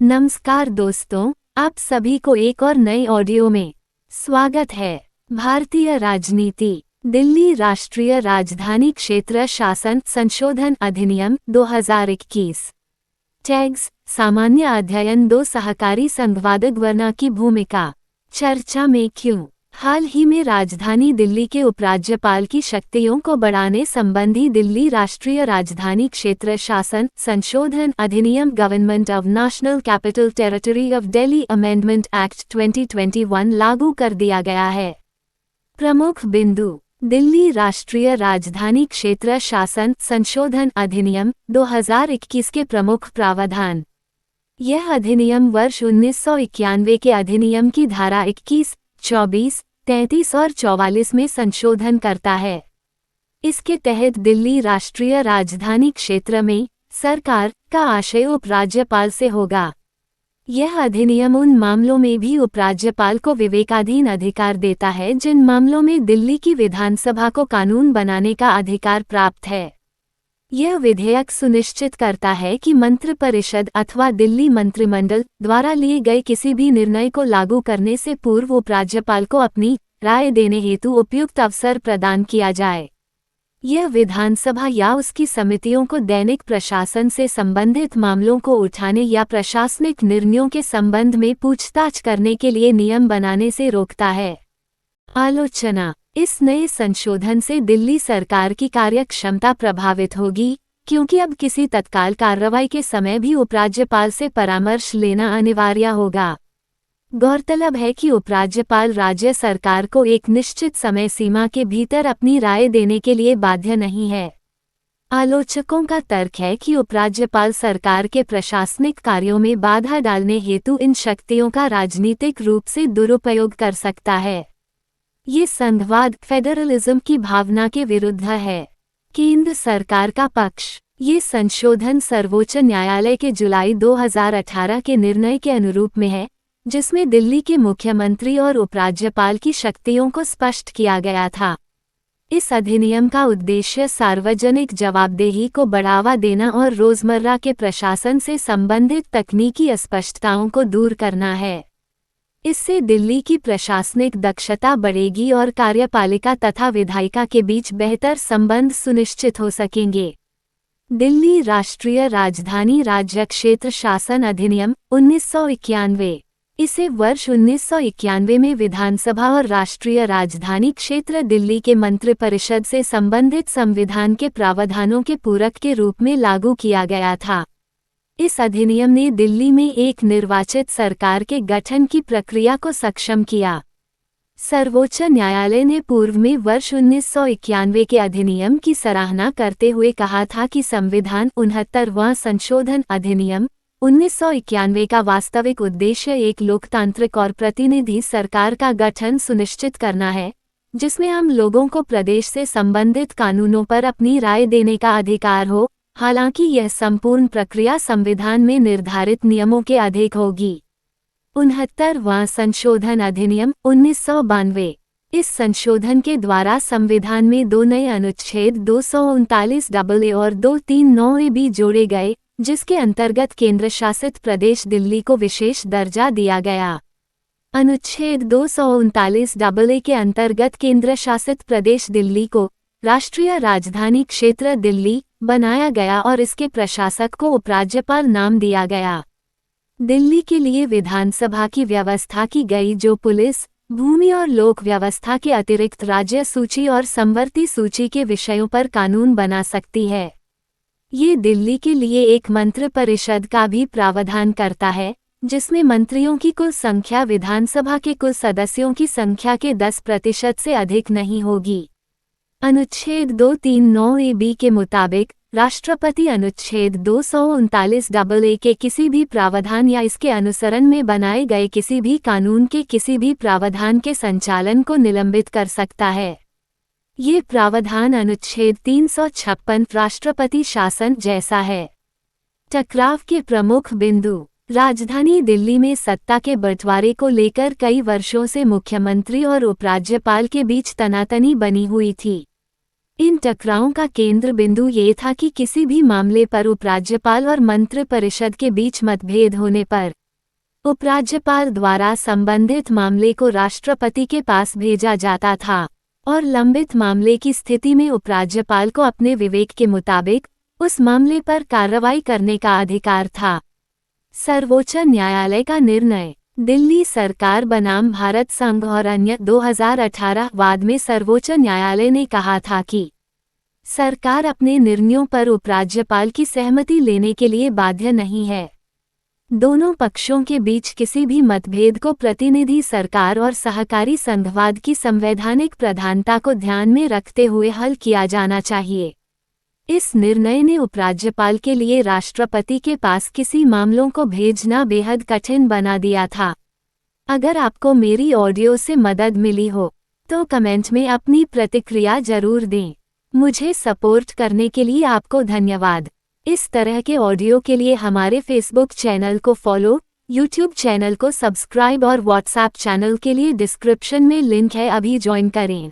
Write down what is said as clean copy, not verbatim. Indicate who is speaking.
Speaker 1: नमस्कार दोस्तों, आप सभी को एक और नए ऑडियो में स्वागत है। भारतीय राजनीति। दिल्ली राष्ट्रीय राजधानी क्षेत्र शासन संशोधन अधिनियम 2021। टैग्स सामान्य अध्ययन 2 सहकारी संघवादक वर्ना की भूमिका। चर्चा में क्यों? हाल ही में राजधानी दिल्ली के उपराज्यपाल की शक्तियों को बढ़ाने संबंधी दिल्ली राष्ट्रीय राजधानी क्षेत्र शासन संशोधन अधिनियम government of national capital territory of Delhi amendment act 2021 लागू कर दिया गया है। प्रमुख बिंदु। दिल्ली राष्ट्रीय राजधानी क्षेत्र शासन संशोधन अधिनियम 2021 के प्रमुख प्रावधान। यह अधिनियम वर्ष 1991 के अधिनियम की धारा 21, 24, 33 और 44 में संशोधन करता है। इसके तहत दिल्ली राष्ट्रीय राजधानी क्षेत्र में सरकार का आशय उपराज्यपाल से होगा। यह अधिनियम उन मामलों में भी उपराज्यपाल को विवेकाधीन अधिकार देता है जिन मामलों में दिल्ली की विधानसभा को कानून बनाने का अधिकार प्राप्त है। यह विधेयक सुनिश्चित करता है कि मंत्रिपरिषद अथवा दिल्ली मंत्रिमंडल द्वारा लिए गए किसी भी निर्णय को लागू करने से पूर्व उपराज्यपाल को अपनी राय देने हेतु उपयुक्त अवसर प्रदान किया जाए। यह विधानसभा या उसकी समितियों को दैनिक प्रशासन से संबंधित मामलों को उठाने या प्रशासनिक निर्णयों के संबंध में पूछताछ करने के लिए नियम बनाने से रोकता है। आलोचना। इस नए संशोधन से दिल्ली सरकार की कार्यक्षमता प्रभावित होगी, क्योंकि अब किसी तत्काल कार्रवाई के समय भी उपराज्यपाल से परामर्श लेना अनिवार्य होगा। गौरतलब है कि उपराज्यपाल राज्य सरकार को एक निश्चित समय सीमा के भीतर अपनी राय देने के लिए बाध्य नहीं है। आलोचकों का तर्क है कि उपराज्यपाल सरकार के प्रशासनिक कार्यों में बाधा डालने हेतु इन शक्तियों का राजनीतिक रूप से दुरुपयोग कर सकता है। ये संघवाद फेडरलिज्म की भावना के विरुद्ध है। केंद्र सरकार का पक्ष। ये संशोधन सर्वोच्च न्यायालय के जुलाई 2018 के निर्णय के अनुरूप में है, जिसमें दिल्ली के मुख्यमंत्री और उपराज्यपाल की शक्तियों को स्पष्ट किया गया था। इस अधिनियम का उद्देश्य सार्वजनिक जवाबदेही को बढ़ावा देना और रोजमर्रा के प्रशासन से संबंधित तकनीकी अस्पष्टताओं को दूर करना है। इससे दिल्ली की प्रशासनिक दक्षता बढ़ेगी और कार्यपालिका तथा विधायिका के बीच बेहतर संबंध सुनिश्चित हो सकेंगे। दिल्ली राष्ट्रीय राजधानी राज्य क्षेत्र शासन अधिनियम 1991। इसे वर्ष 1991 में विधानसभा और राष्ट्रीय राजधानी क्षेत्र दिल्ली के मंत्रिपरिषद से संबंधित संविधान के प्रावधानों के पूरक के रूप में लागू किया गया था। इस अधिनियम ने दिल्ली में एक निर्वाचित सरकार के गठन की प्रक्रिया को सक्षम किया। सर्वोच्च न्यायालय ने पूर्व में वर्ष 1991 के अधिनियम की सराहना करते हुए कहा था कि संविधान 69वां संशोधन अधिनियम 1991 का वास्तविक उद्देश्य एक लोकतांत्रिक और प्रतिनिधि सरकार का गठन सुनिश्चित करना है, जिसमें आम लोगों को प्रदेश से संबंधित कानूनों पर अपनी राय देने का अधिकार हो। हालांकि यह संपूर्ण प्रक्रिया संविधान में निर्धारित नियमों के अधीन होगी। 69वां संशोधन अधिनियम 1992। इस संशोधन के द्वारा संविधान में 2 नए अनुच्छेद 239AA और 239AB जोड़े गए, जिसके अंतर्गत केंद्र शासित प्रदेश दिल्ली को विशेष दर्जा दिया गया। अनुच्छेद 239AA के अंतर्गत केंद्र शासित प्रदेश दिल्ली को राष्ट्रीय राजधानी क्षेत्र दिल्ली बनाया गया और इसके प्रशासक को उपराज्यपाल नाम दिया गया। दिल्ली के लिए विधानसभा की व्यवस्था की गई, जो पुलिस, भूमि और लोक व्यवस्था के अतिरिक्त राज्य सूची और समवर्ती सूची के विषयों पर कानून बना सकती है। ये दिल्ली के लिए एक मंत्रिपरिषद का भी प्रावधान करता है, जिसमें मंत्रियों की कुल संख्या विधानसभा के कुल सदस्यों की संख्या के 10% से अधिक नहीं होगी। अनुच्छेद 239AB के मुताबिक राष्ट्रपति अनुच्छेद 239AA के किसी भी प्रावधान या इसके अनुसरण में बनाए गए किसी भी कानून के किसी भी प्रावधान के संचालन को निलंबित कर सकता है। ये प्रावधान अनुच्छेद 356 राष्ट्रपति शासन जैसा है। टकराव के प्रमुख बिंदु। राजधानी दिल्ली में सत्ता के बंटवारे को लेकर कई वर्षों से मुख्यमंत्री और उपराज्यपाल के बीच तनातनी बनी हुई थी। इन टकरावों का केंद्र बिंदु ये था कि किसी भी मामले पर उपराज्यपाल और मंत्रिपरिषद के बीच मतभेद होने पर उपराज्यपाल द्वारा संबंधित मामले को राष्ट्रपति के पास भेजा जाता था और लंबित मामले की स्थिति में उपराज्यपाल को अपने विवेक के मुताबिक उस मामले पर कार्रवाई करने का अधिकार था। सर्वोच्च न्यायालय का निर्णय। दिल्ली सरकार बनाम भारत संघ और अन्य 2018 वाद में सर्वोच्च न्यायालय ने कहा था कि सरकार अपने निर्णयों पर उपराज्यपाल की सहमति लेने के लिए बाध्य नहीं है। दोनों पक्षों के बीच किसी भी मतभेद को प्रतिनिधि सरकार और सहकारी संघवाद की संवैधानिक प्रधानता को ध्यान में रखते हुए हल किया जाना चाहिए। इस निर्णय ने उपराज्यपाल के लिए राष्ट्रपति के पास किसी मामलों को भेजना बेहद कठिन बना दिया था। अगर आपको मेरी ऑडियो से मदद मिली हो तो कमेंट में अपनी प्रतिक्रिया जरूर दें। मुझे सपोर्ट करने के लिए आपको धन्यवाद। इस तरह के ऑडियो के लिए हमारे फेसबुक चैनल को फॉलो, यूट्यूब चैनल को सब्सक्राइब और व्हाट्सएप चैनल के लिए डिस्क्रिप्शन में लिंक है, अभी ज्वाइन करें।